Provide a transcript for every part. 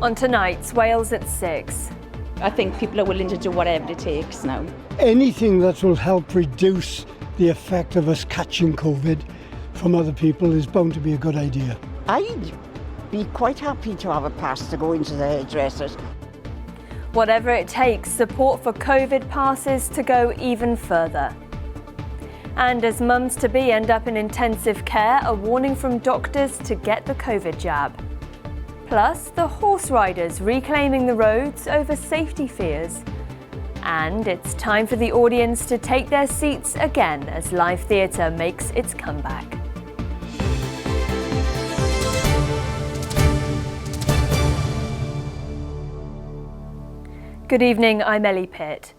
On tonight's Wales at 6. I think people are willing to do whatever it takes now. Anything that will help reduce the effect of us catching COVID from other people is bound to be a good idea. I'd be quite happy to have a pass to go into the hairdressers. Whatever it takes, support for COVID passes to go even further. And as mums-to-be end up in intensive care, a warning from doctors to get the COVID jab. Plus, the horse riders reclaiming the roads over safety fears. And it's time for the audience to take their seats again as live theatre makes its comeback. Good evening, I'm Ellie Pitt.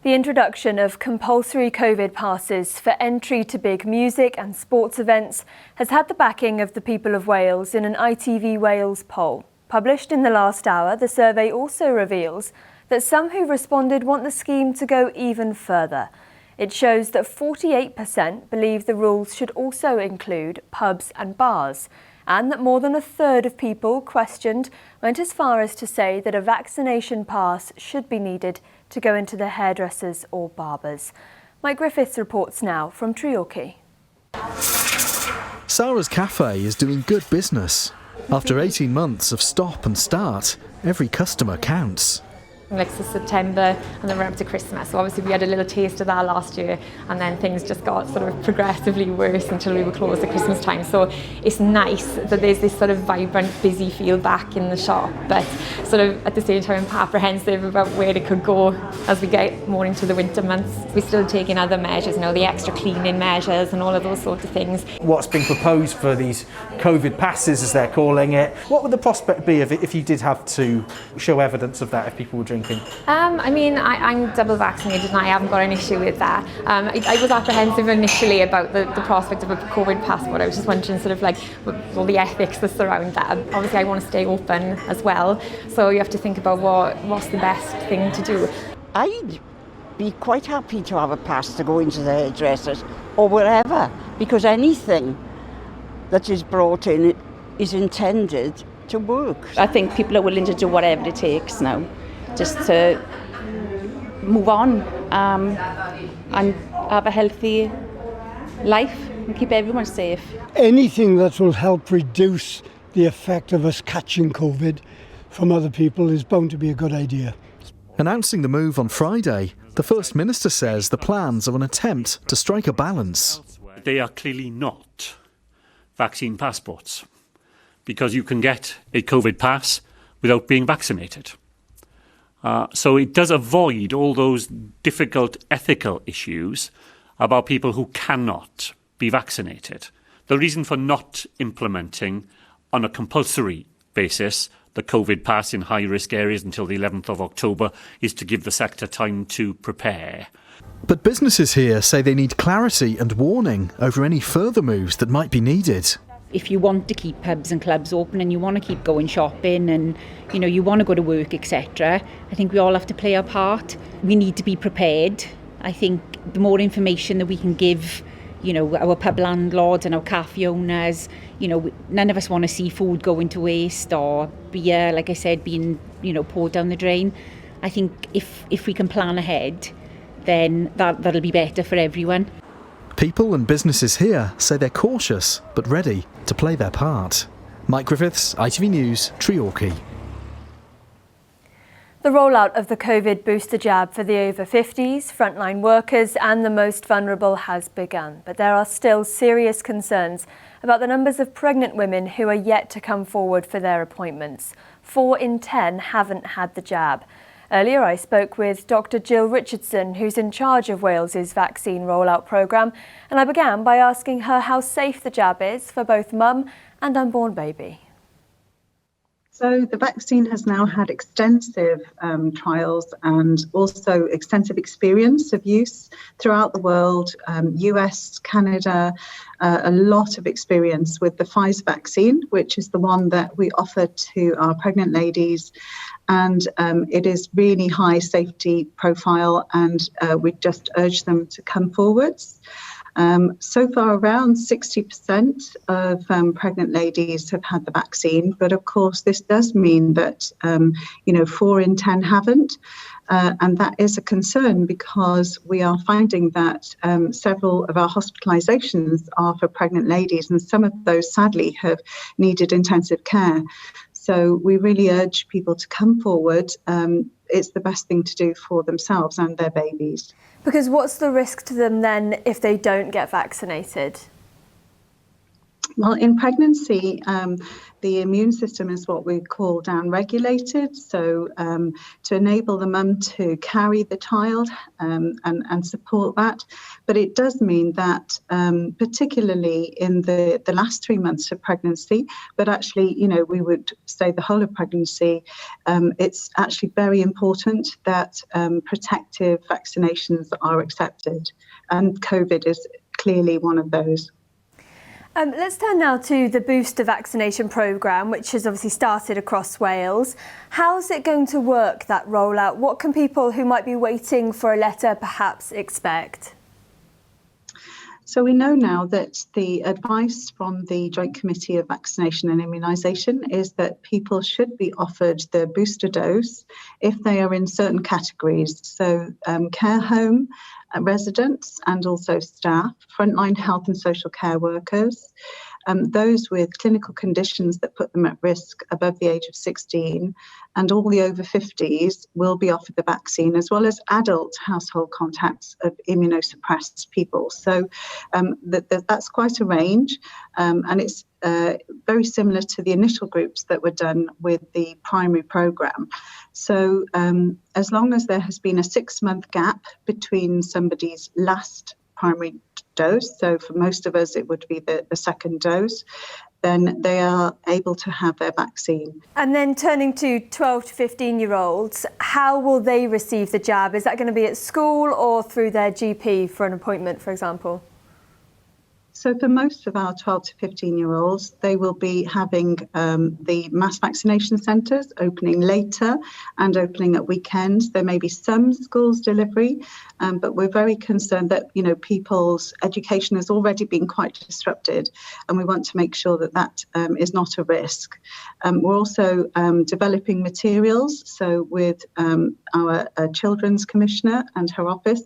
The introduction of compulsory COVID passes for entry to big music and sports events has had the backing of the people of Wales in an ITV Wales poll. Published in the last hour, the survey also reveals that some who responded want the scheme to go even further. It shows that 48% believe the rules should also include pubs and bars, and that more than a third of people questioned went as far as to say that a vaccination pass should be needed to go into the hairdressers or barbers. Mike Griffiths reports now from Treorchy. Sarah's Cafe is doing good business. After 18 months of stop and start, every customer counts. Next to September and then we're up to Christmas. So obviously we had a little taste of that last year and then things just got sort of progressively worse until we were closed at Christmas time. So it's nice that there's this sort of vibrant, busy feel back in the shop, but sort of at the same time apprehensive about where it could go as we get more into the winter months. We're still taking other measures, the extra cleaning measures and all of those sorts of things. What's been proposed for these COVID passes, as they're calling it, what would the prospect be of it if you did have to show evidence of that if people were drinking? I'm double vaccinated and I haven't got an issue with that. I was apprehensive initially about the prospect of a COVID passport. I was just wondering sort of like all the ethics that surround that. Obviously I want to stay open as well, so you have to think about what's the best thing to do. I'd be quite happy to have a pass to go into the hairdressers or wherever, because anything that is brought in is intended to work. I think people are willing to do whatever it takes now, just to move on and have a healthy life and keep everyone safe. Anything that will help reduce the effect of us catching COVID from other people is bound to be a good idea. Announcing the move on Friday, the First Minister says the plans are an attempt to strike a balance. They are clearly not vaccine passports, because you can get a COVID pass without being vaccinated. So it does avoid all those difficult ethical issues about people who cannot be vaccinated. The reason for not implementing on a compulsory basis the COVID pass in high-risk areas until the 11th of October is to give the sector time to prepare. But businesses here say they need clarity and warning over any further moves that might be needed. If you want to keep pubs and clubs open and you want to keep going shopping and you want to go to work, etc., I think we all have to play our part. We need to be prepared. I think the more information that we can give our pub landlords and our cafe owners, none of us want to see food going to waste or beer, like I said, being poured down the drain. I think if we can plan ahead, then that'll be better for everyone. People and businesses here say they're cautious but ready to play their part. Mike Griffiths, ITV News, Treorchy. The rollout of the COVID booster jab for the over 50s, frontline workers and the most vulnerable has begun. But there are still serious concerns about the numbers of pregnant women who are yet to come forward for their appointments. 4 in 10 haven't had the jab. Earlier I spoke with Dr Jill Richardson, who's in charge of Wales's vaccine rollout programme, and I began by asking her how safe the jab is for both mum and unborn baby. So the vaccine has now had extensive trials and also extensive experience of use throughout the world, US, Canada, a lot of experience with the Pfizer vaccine, which is the one that we offer to our pregnant ladies. And it is really high safety profile, and we just urge them to come forwards. So far, around 60% of pregnant ladies have had the vaccine, but of course, this does mean that 4 in 10 haven't. And that is a concern because we are finding that several of our hospitalisations are for pregnant ladies, and some of those sadly have needed intensive care. So we really urge people to come forward. It's the best thing to do for themselves and their babies. Because what's the risk to them then if they don't get vaccinated? Well, in pregnancy, the immune system is what we call down-regulated. So to enable the mum to carry the child and support that. But it does mean that particularly in the last 3 months of pregnancy, but actually, we would say the whole of pregnancy, it's actually very important that protective vaccinations are accepted. And COVID is clearly one of those. Let's turn now to the booster vaccination programme, which has obviously started across Wales. How's it going to work, that rollout? What can people who might be waiting for a letter perhaps expect? So we know now that the advice from the Joint Committee of Vaccination and Immunisation is that people should be offered the booster dose if they are in certain categories. So care home residents and also staff, frontline health and social care workers, those with clinical conditions that put them at risk above the age of 16, and all the over 50s will be offered the vaccine, as well as adult household contacts of immunosuppressed people. So that's quite a range, and it's very similar to the initial groups that were done with the primary programme. So as long as there has been a 6-month gap between somebody's last primary dose, so for most of us it would be the second dose, then they are able to have their vaccine. And then turning to 12 to 15-year-olds, how will they receive the jab? Is that going to be at school or through their GP for an appointment, for example? So for most of our 12 to 15-year-olds, they will be having the mass vaccination centres opening later and opening at weekends. There may be some schools delivery, but we're very concerned that, people's education has already been quite disrupted, and we want to make sure that that is not a risk. We're also developing materials, so with our Children's Commissioner and her office,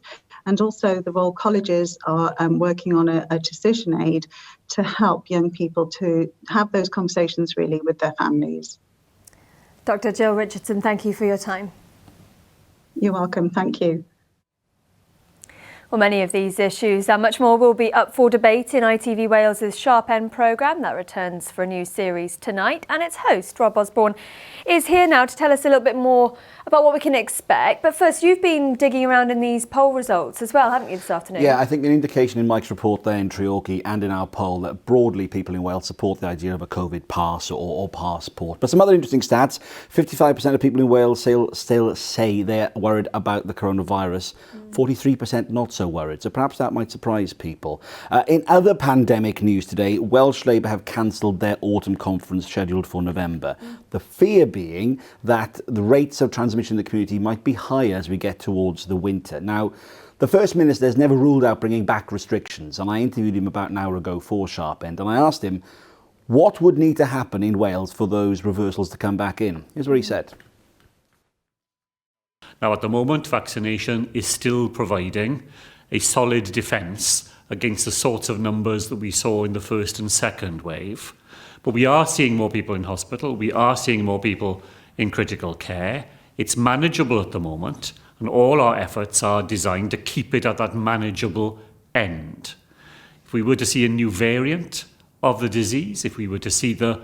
and also the Royal Colleges are working on a decision aid to help young people to have those conversations really with their families. Dr. Jill Richardson, thank you for your time. You're welcome, thank you. Well, many of these issues and much more will be up for debate in ITV Wales' Sharp End programme that returns for a new series tonight. And its host, Rob Osborne, is here now to tell us a little bit more about what we can expect. But first, you've been digging around in these poll results as well, haven't you, this afternoon? Yeah, I think an indication in Mike's report there in Treorchy and in our poll that broadly people in Wales support the idea of a COVID pass or passport. But some other interesting stats, 55% of people in Wales still say they're worried about the coronavirus. 43% not so worried, so perhaps that might surprise people. In other pandemic news today, Welsh Labour have cancelled their autumn conference scheduled for November. The fear being that the rates of transmission in the community might be higher as we get towards the winter. Now, the First Minister has never ruled out bringing back restrictions, and I interviewed him about an hour ago for Sharp End, and I asked him what would need to happen in Wales for those reversals to come back in. Here's what he said. Now, at the moment, vaccination is still providing a solid defence against the sorts of numbers that we saw in the first and second wave. But we are seeing more people in hospital. We are seeing more people in critical care. It's manageable at the moment, and all our efforts are designed to keep it at that manageable end. If we were to see a new variant of the disease, if we were to see the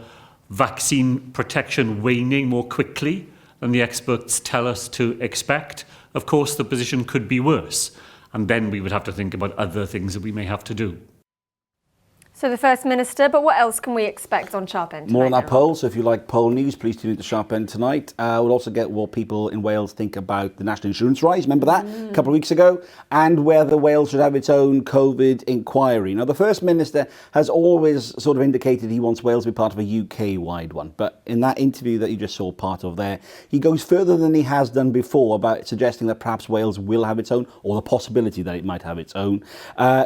vaccine protection waning more quickly than the experts tell us to expect, of course the position could be worse, and then we would have to think about other things that we may have to do. So the First Minister, but what else can we expect on Sharp End tonight? More on that then? poll, so if you like poll news, please tune into Sharp End tonight. We'll also get what people in Wales think about the national insurance rise, remember that, a couple of weeks ago, and whether Wales should have its own COVID inquiry. Now, the First Minister has always sort of indicated he wants Wales to be part of a UK-wide one, but in that interview that you just saw part of there, he goes further than he has done before about suggesting that perhaps Wales will have its own, or the possibility that it might have its own.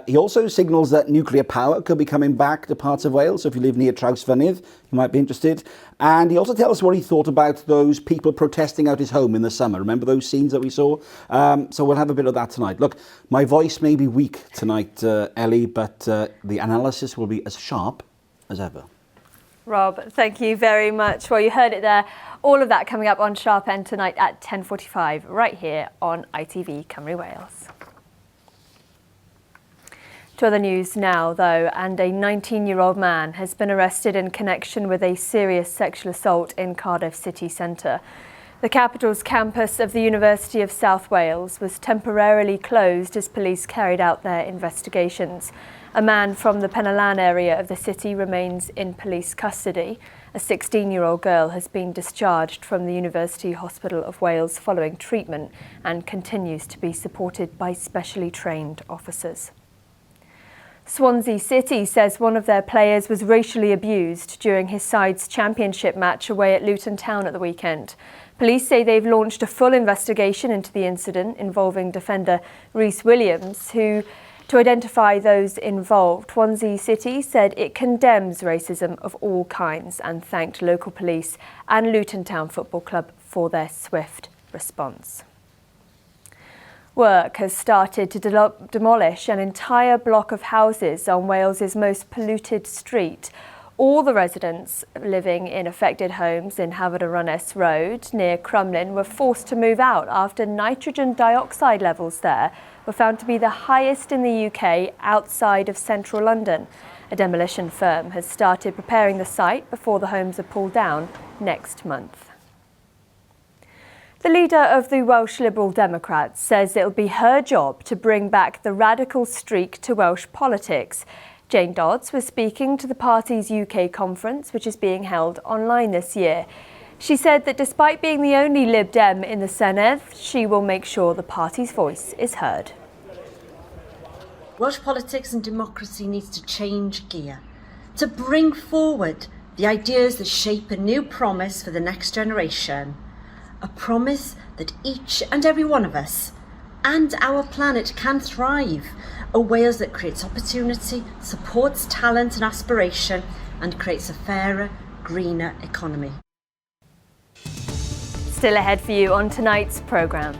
He also signals that nuclear power could be coming back to parts of Wales, so if you live near Trawsfynydd, you might be interested. And he also tells us what he thought about those people protesting out his home in the summer. Remember those scenes that we saw? So we'll have a bit of that tonight. Look, my voice may be weak tonight, Ellie, but the analysis will be as sharp as ever. Rob, thank you very much. Well, you heard it there. All of that coming up on Sharp End tonight at 10:45, right here on ITV Cymru Wales. To other news now, though, and a 19-year-old man has been arrested in connection with a serious sexual assault in Cardiff city centre. The capital's campus of the University of South Wales was temporarily closed as police carried out their investigations. A man from the Penellan area of the city remains in police custody. A 16-year-old girl has been discharged from the University Hospital of Wales following treatment and continues to be supported by specially trained officers. Swansea City says one of their players was racially abused during his side's championship match away at Luton Town at the weekend. Police say they've launched a full investigation into the incident involving defender Rhys Williams, to identify those involved. Swansea City said it condemns racism of all kinds and thanked local police and Luton Town Football Club for their swift response. Work has started to demolish an entire block of houses on Wales's most polluted street. All the residents living in affected homes in Havard-a-Runness Road near Crumlin were forced to move out after nitrogen dioxide levels there were found to be the highest in the UK outside of central London. A demolition firm has started preparing the site before the homes are pulled down next month. The leader of the Welsh Liberal Democrats says it'll be her job to bring back the radical streak to Welsh politics. Jane Dodds was speaking to the party's UK conference, which is being held online this year. She said that despite being the only Lib Dem in the Senedd, she will make sure the party's voice is heard. Welsh politics and democracy needs to change gear, to bring forward the ideas that shape a new promise for the next generation. A promise that each and every one of us and our planet can thrive. A Wales that creates opportunity, supports talent and aspiration, and creates a fairer, greener economy. Still ahead for you on tonight's programme.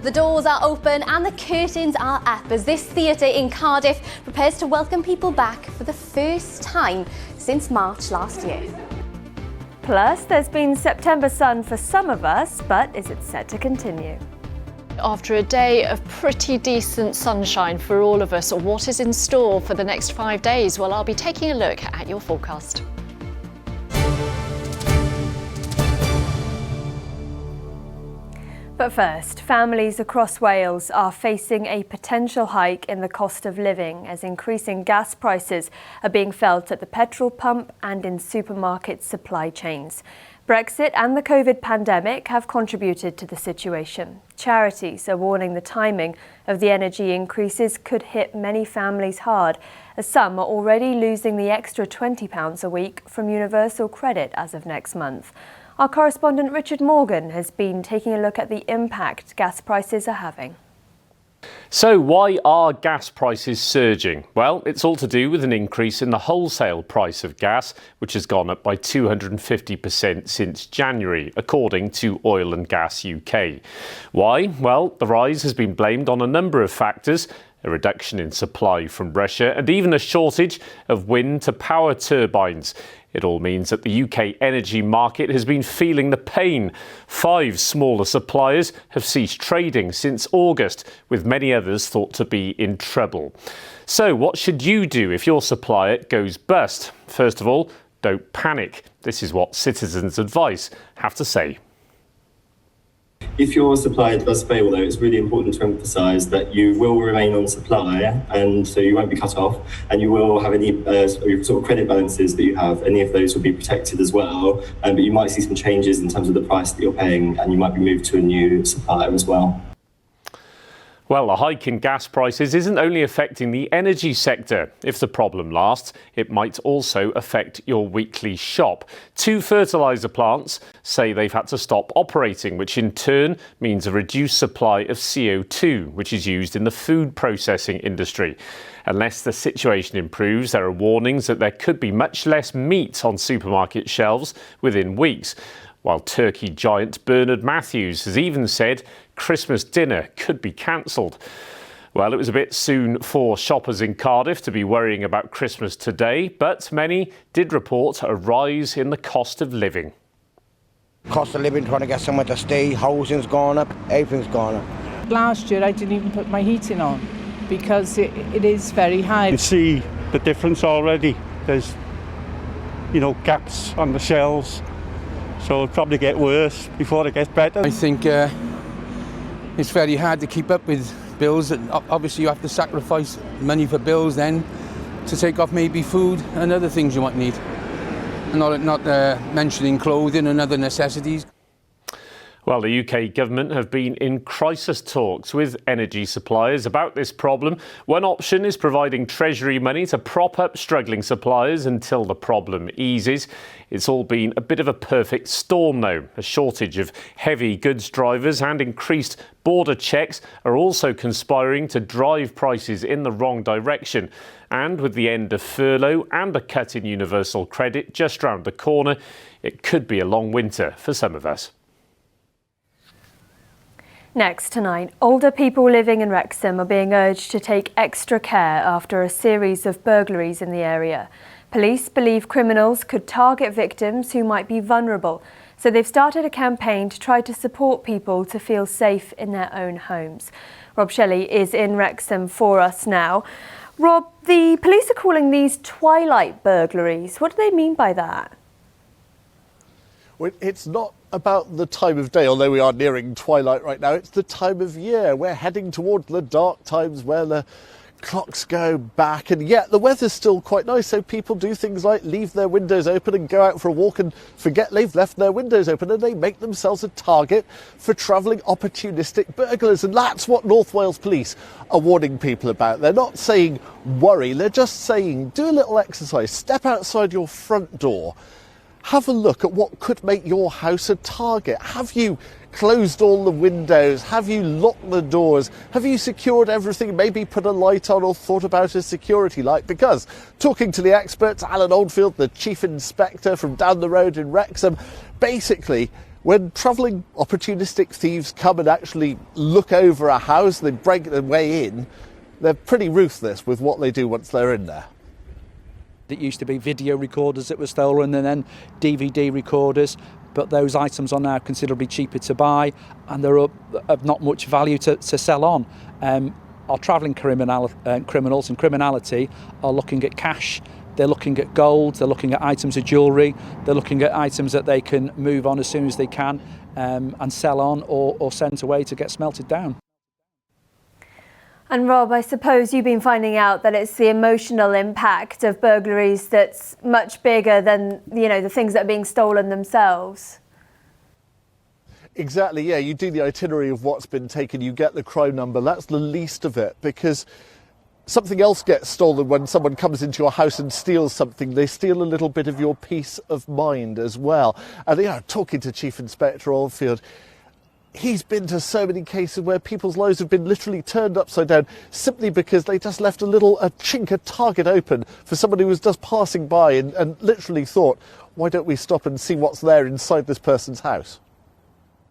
The doors are open and the curtains are up as this theatre in Cardiff prepares to welcome people back for the first time since March last year. Plus, there's been September sun for some of us, but is it set to continue? After a day of pretty decent sunshine for all of us, what is in store for the next 5 days? Well, I'll be taking a look at your forecast. But first, families across Wales are facing a potential hike in the cost of living as increasing gas prices are being felt at the petrol pump and in supermarket supply chains. Brexit and the COVID pandemic have contributed to the situation. Charities are warning the timing of the energy increases could hit many families hard, as some are already losing the extra £20 a week from Universal Credit as of next month. Our correspondent Richard Morgan has been taking a look at the impact gas prices are having. So why are gas prices surging? Well, it's all to do with an increase in the wholesale price of gas, which has gone up by 250% since January, according to Oil and Gas UK. Why? Well, the rise has been blamed on a number of factors: a reduction in supply from Russia and even a shortage of wind to power turbines. It all means that the UK energy market has been feeling the pain. 5 smaller suppliers have ceased trading since August, with many others thought to be in trouble. So what should you do if your supplier goes bust? First of all, don't panic. This is what Citizens Advice have to say. If your supply does fail, though, it's really important to emphasise that you will remain on supply, and so you won't be cut off, and you will have any sort of credit balances that you have. Any of those will be protected as well, but you might see some changes in terms of the price that you're paying, and you might be moved to a new supplier as well. Well, a hike in gas prices isn't only affecting the energy sector. If the problem lasts, it might also affect your weekly shop. 2 fertiliser plants say they've had to stop operating, which in turn means a reduced supply of CO2, which is used in the food processing industry. Unless the situation improves, there are warnings that there could be much less meat on supermarket shelves within weeks. While turkey giant Bernard Matthews has even said Christmas dinner could be cancelled. Well, it was a bit soon for shoppers in Cardiff to be worrying about Christmas today, but many did report a rise in the cost of living. Cost of living, trying to get somewhere to stay, housing's gone up, everything's gone up. Last year I didn't even put my heating on because it is very high. You see the difference already. There's, gaps on the shelves. So it'll probably get worse before it gets better. I think it's very hard to keep up with bills. Obviously you have to sacrifice money for bills then to take off maybe food and other things you might need. And not mentioning clothing and other necessities. Well, the UK government have been in crisis talks with energy suppliers about this problem. One option is providing Treasury money to prop up struggling suppliers until the problem eases. It's all been a bit of a perfect storm, though. A shortage of heavy goods drivers and increased border checks are also conspiring to drive prices in the wrong direction. And with the end of furlough and a cut in universal credit just round the corner, it could be a long winter for some of us. Next tonight, older people living in Wrexham are being urged to take extra care after a series of burglaries in the area. Police believe criminals could target victims who might be vulnerable, so they've started a campaign to try to support people to feel safe in their own homes. Rob Shelley is in Wrexham for us now. Rob, the police are calling these twilight burglaries. What do they mean by that? Well, it's not about the time of day, although we are nearing twilight right now. It's the time of year. We're heading towards the dark times where the clocks go back, and yet the weather's still quite nice, so people do things like leave their windows open and go out for a walk and forget they've left their windows open, and they make themselves a target for travelling opportunistic burglars. And that's what North Wales Police are warning people about. They're not saying worry, they're just saying do a little exercise, step outside your front door, have a look at what could make your house a target. Have you closed all the windows? Have you locked the doors? Have you secured everything? Maybe put a light on or thought about a security light? Because talking to the experts, Alan Oldfield, the chief inspector from down the road in Wrexham, basically when travelling opportunistic thieves come and actually look over a house, they break their way in, they're pretty ruthless with what they do once they're in there. It used to be video recorders that were stolen and then DVD recorders, but those items are now considerably cheaper to buy and they're of not much value to sell on. Our travelling criminals and criminality are looking at cash, they're looking at gold, they're looking at items of jewellery, they're looking at items that they can move on as soon as they can and sell on or send away to get smelted down. And Rob, I suppose you've been finding out that it's the emotional impact of burglaries that's much bigger than, the things that are being stolen themselves. Exactly, yeah. You do the itinerary of what's been taken, you get the crime number. That's the least of it, because something else gets stolen when someone comes into your house and steals something. They steal a little bit of your peace of mind as well. And, talking to Chief Inspector Oldfield, he's been to so many cases where people's lives have been literally turned upside down simply because they just left a chink, a target open for someone who was just passing by and literally thought, why don't we stop and see what's there inside this person's house?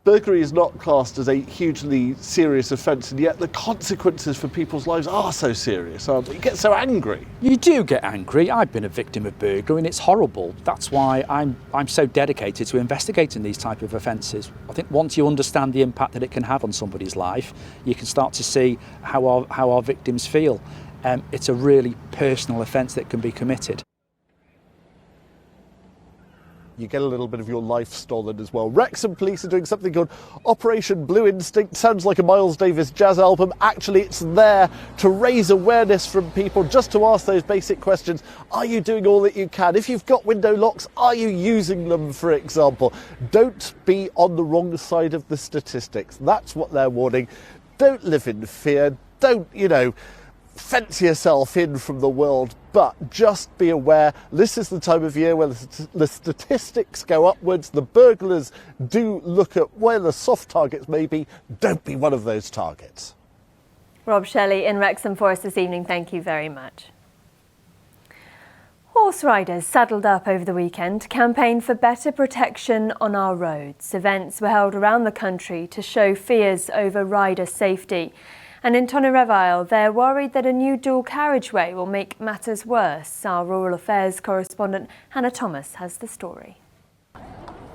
Burglary is not classed as a hugely serious offence, and yet the consequences for people's lives are so serious, aren't they? You get so angry. You do get angry. I've been a victim of burglary and it's horrible. That's why I'm so dedicated to investigating these type of offences. I think once you understand the impact that it can have on somebody's life, you can start to see how our victims feel. It's a really personal offence that can be committed. you get a little bit of your life stolen as well. Wrexham Police are doing something called Operation Blue Instinct. Sounds like a Miles Davis jazz album. Actually, it's there to raise awareness from people, just to ask those basic questions. Are you doing all that you can? If you've got window locks, are you using them, for example? Don't be on the wrong side of the statistics. That's what they're warning. Don't live in fear. Don't, fence yourself in from the world, but just be aware this is the time of year where the statistics go upwards. The burglars do look at where the soft targets may be. Don't be one of those targets. Rob Shelley in Wrexham for us this evening. Thank you very much. Horse riders saddled up over the weekend to campaign for better protection on our roads. Events were held around the country to show fears over rider safety. And in Tonnereville, they're worried that a new dual carriageway will make matters worse. Our rural affairs correspondent Hannah Thomas has the story.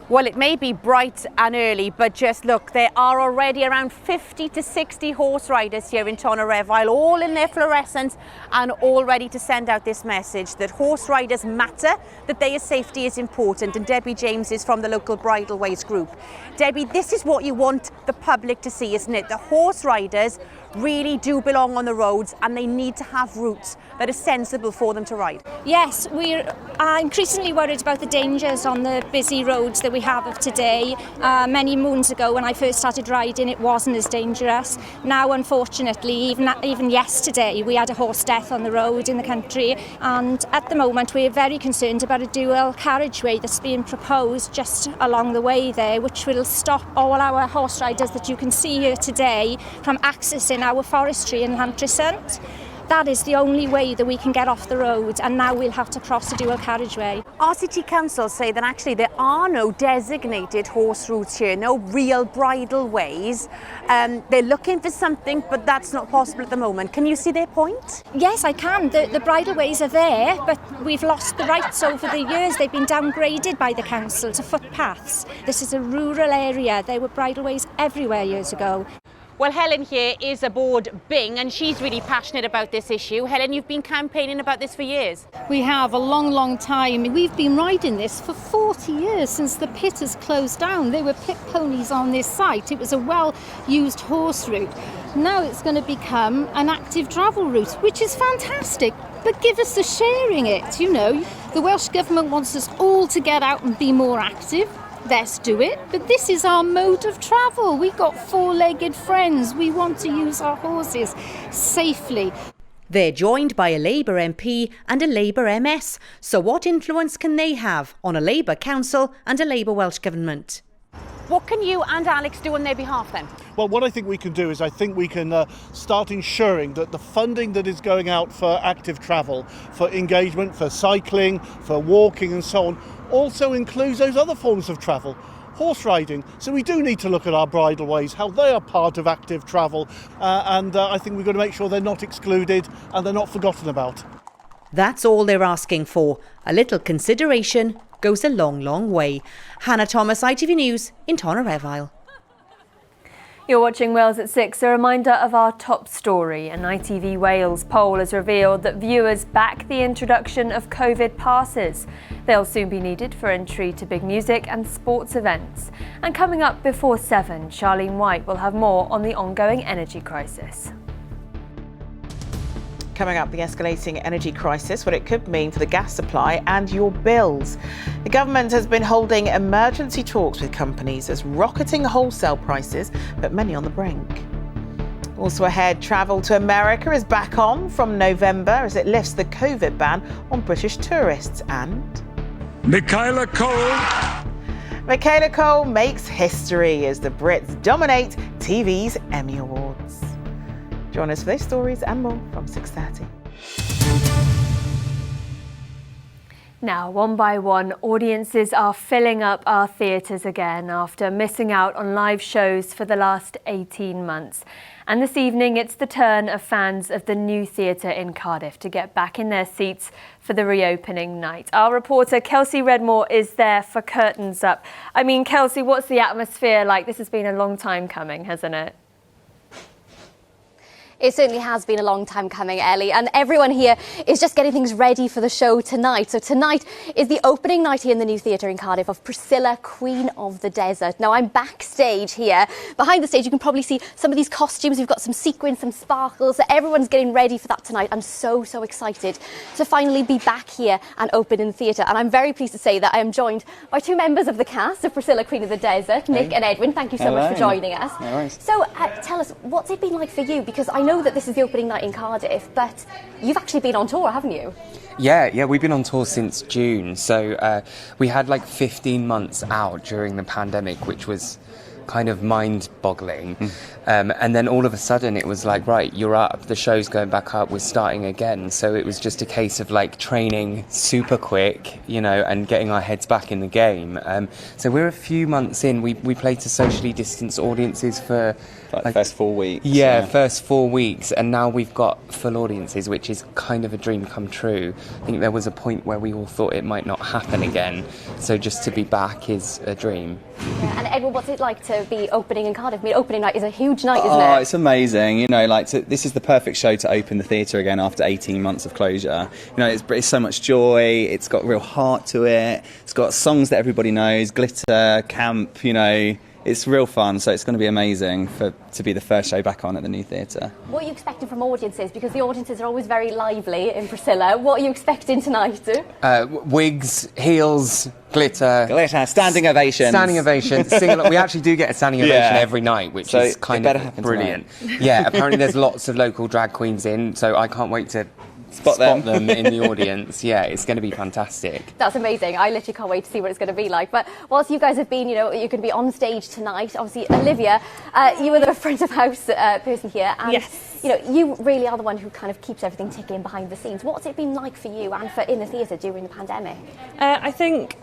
Well, it may be bright and early, but just look, there are already around 50 to 60 horse riders here in Tonnereville, all in their fluorescent and all ready to send out this message that horse riders matter, that their safety is important. And Debbie James is from the local Bridleways group. Debbie, this is what you want the public to see, isn't it? The horse riders really do belong on the roads and they need to have routes that are sensible for them to ride. Yes, we are increasingly worried about the dangers on the busy roads that we have of today. Many moons ago when I first started riding, it wasn't as dangerous. Now, unfortunately, even yesterday, we had a horse death on the road in the country, and at the moment we're very concerned about a dual carriageway that's being proposed just along the way there, which will stop all our horse riders that you can see here today from accessing our forestry in Llantrisant. That is the only way that we can get off the road, and now we'll have to cross a dual carriageway. RCT Council say that actually there are no designated horse routes here, no real bridle ways. They're looking for something, but that's not possible at the moment. Can you see their point? Yes, I can. The bridle ways are there, but we've lost the rights over the years. They've been downgraded by the council to footpaths. This is a rural area. There were bridle ways everywhere years ago. Well, Helen here is aboard Bing and she's really passionate about this issue. Helen, you've been campaigning about this for years. We have a long time. We've been riding this for 40 years since the Pitt has closed down. There were pit ponies on this site. It was a well-used horse route. Now it's going to become an active travel route, which is fantastic. But give us the sharing it, The Welsh Government wants us all to get out and be more active. Let's do it, but this is our mode of travel. We've got four-legged friends. We want to use our horses safely. They're joined by a Labour MP and a Labour MS. So what influence can they have on a Labour council and a Labour Welsh Government? What can you and Alex do on their behalf then? Well, what I think we can do is we can start ensuring that the funding that is going out for active travel, for engagement, for cycling, for walking and so on, also includes those other forms of travel, horse riding. So we do need to look at our bridleways, how they are part of active travel, and I think we've got to make sure they're not excluded and they're not forgotten about. That's all they're asking for. A little consideration goes a long way. Hannah Thomas, ITV News in Tonnereville. You're watching Wales at 6. A reminder of our top story. An ITV Wales poll has revealed that viewers back the introduction of COVID passes. They'll soon be needed for entry to big music and sports events. And coming up before 7, Charlene White will have more on the ongoing energy crisis. Coming up, the escalating energy crisis, what it could mean for the gas supply and your bills. The government has been holding emergency talks with companies as rocketing wholesale prices put many on the brink. Also ahead, travel to America is back on from November as it lifts the COVID ban on British tourists. And Michaela Cole makes history as the Brits dominate TV's Emmy Awards. Join us for those stories and more from 6:30. Now, one by one, audiences are filling up our theatres again after missing out on live shows for the last 18 months. And this evening, it's the turn of fans of the New Theatre in Cardiff to get back in their seats for the reopening night. Our reporter, Kelsey Redmore, is there for Curtains Up. I mean, Kelsey, what's the atmosphere like? This has been a long time coming, hasn't it? It certainly has been a long time coming, Ellie, and everyone here is just getting things ready for the show tonight. So tonight is the opening night here in the new theatre in Cardiff of Priscilla, Queen of the Desert. Now, I'm backstage here. Behind the stage, you can probably see some of these costumes. We've got some sequins, some sparkles. So everyone's getting ready for that tonight. I'm so excited to finally be back here and open in the theatre. And I'm very pleased to say that I am joined by two members of the cast of Priscilla, Queen of the Desert, Nick and Edwin. Thank you so much for joining us. No worries. So tell us, what's it been like for you? Because I know that this is the opening night in Cardiff, but you've actually been on tour, haven't you? Yeah, we've been on tour since June. So we had like 15 months out during the pandemic, which was kind of mind-boggling. And then all of a sudden it was like, right, you're up, the show's going back up, we're starting again. So it was just a case of like training super quick, and getting our heads back in the game. So we're a few months in. We played to socially distanced audiences for like first 4 weeks. Yeah, first 4 weeks, and now we've got full audiences, which is kind of a dream come true. I think there was a point where we all thought it might not happen again. So just to be back is a dream. Yeah. And Edward, what's it like to be opening in Cardiff? I mean, opening night is a huge night, isn't it? Oh, it's amazing. This is the perfect show to open the theatre again after 18 months of closure. It's so much joy. It's got real heart to it. It's got songs that everybody knows, glitter, camp, It's real fun, so it's going to be amazing to be the first show back on at the new theatre. What are you expecting from audiences? Because the audiences are always very lively in Priscilla. What are you expecting tonight? Wigs, heels, glitter, standing ovations. Standing ovations. Sing along. We actually do get a standing ovation every night, which is kind of brilliant. Yeah, apparently there's lots of local drag queens in, so I can't wait to spot them in the audience. Yeah, it's going to be fantastic. That's amazing. I literally can't wait to see what it's going to be like. But whilst you guys have been, you're going to be on stage tonight. Obviously, Olivia, you were the front of house person here. And, yes. You really are the one who kind of keeps everything ticking behind the scenes. What's it been like for you and in the theatre during the pandemic? I think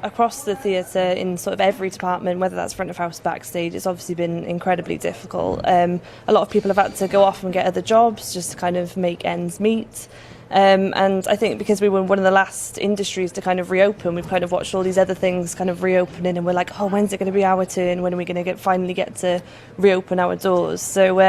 across the theatre, in sort of every department, whether that's front of house, backstage, it's obviously been incredibly difficult. A lot of people have had to go off and get other jobs just to kind of make ends meet. And I think because we were one of the last industries to kind of reopen, we've kind of watched all these other things kind of reopening, and we're like, oh, when's it going to be our turn? When are we going to finally get to reopen our doors? So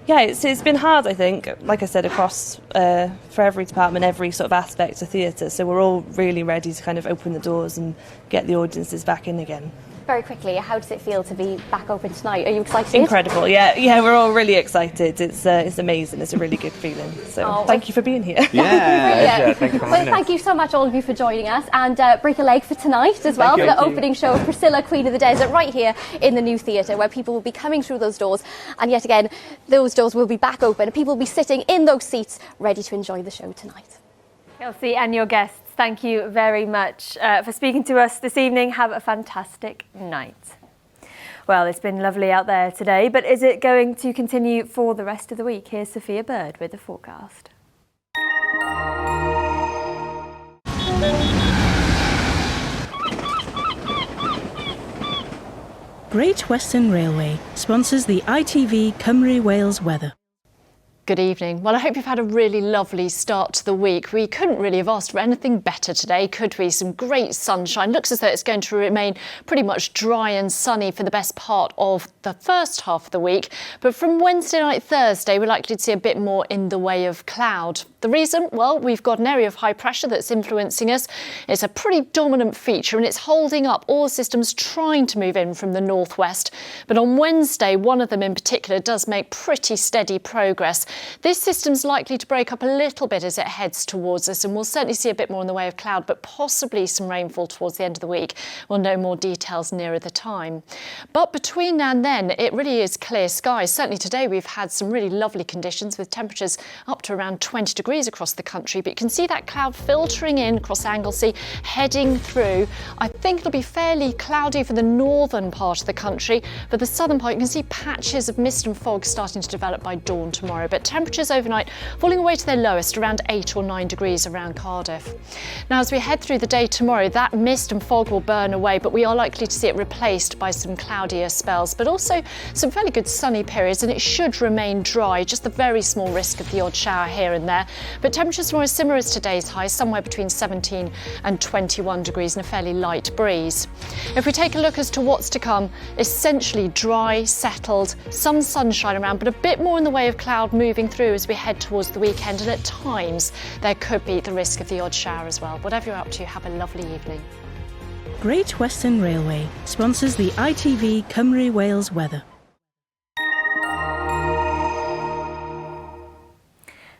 it's been hard, I think, like I said, across for every department, every sort of aspect of theatre. So we're all really ready to kind of open the doors and get the audiences back in again. Very quickly, how does it feel to be back open tonight? Are you excited? Incredible, yeah, we're all really excited. It's amazing. It's a really good feeling. So thank you for being here. Yeah, thank you for having us. Thank you so much, all of you, for joining us, and break a leg for tonight as well, for the opening show of Priscilla, Queen of the Desert, right here in the new theatre, where people will be coming through those doors, and yet again, those doors will be back open, and people will be sitting in those seats, ready to enjoy the show tonight. Kelsey and your guests, thank you very much for speaking to us this evening. Have a fantastic night. Well, it's been lovely out there today, but is it going to continue for the rest of the week? Here's Sophia Bird with the forecast. Great Western Railway sponsors the ITV Cymru Wales weather. Good evening. Well, I hope you've had a really lovely start to the week. We couldn't really have asked for anything better today, could we? Some great sunshine. Looks as though it's going to remain pretty much dry and sunny for the best part of the first half of the week. But from Wednesday night, Thursday, we're likely to see a bit more in the way of cloud. The reason? Well, we've got an area of high pressure that's influencing us. It's a pretty dominant feature and it's holding up all the systems trying to move in from the northwest. But on Wednesday, one of them in particular does make pretty steady progress. This system's likely to break up a little bit as it heads towards us, and we'll certainly see a bit more in the way of cloud, but possibly some rainfall towards the end of the week. We'll know more details nearer the time. But between now and then, it really is clear skies. Certainly today we've had some really lovely conditions with temperatures up to around 20 degrees across the country, but you can see that cloud filtering in across Anglesey, heading through. I think it'll be fairly cloudy for the northern part of the country. For the southern part, you can see patches of mist and fog starting to develop by dawn tomorrow, but temperatures overnight falling away to their lowest, around 8 or 9 degrees around Cardiff. Now, as we head through the day tomorrow, that mist and fog will burn away, but we are likely to see it replaced by some cloudier spells, but also some fairly good sunny periods, and it should remain dry, just the very small risk of the odd shower here and there. But temperatures tomorrow similar as today's high, somewhere between 17 and 21 degrees and a fairly light breeze. If we take a look as to what's to come, essentially dry, settled, some sunshine around, but a bit more in the way of cloud moving through as we head towards the weekend, and at times there could be the risk of the odd shower as well. Whatever you're up to, have a lovely evening. Great Western Railway sponsors the ITV Cymru Wales weather.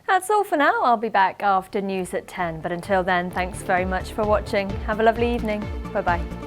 That's all for now. I'll be back after news at 10, but until then, thanks very much for watching. Have a lovely evening. Bye-bye.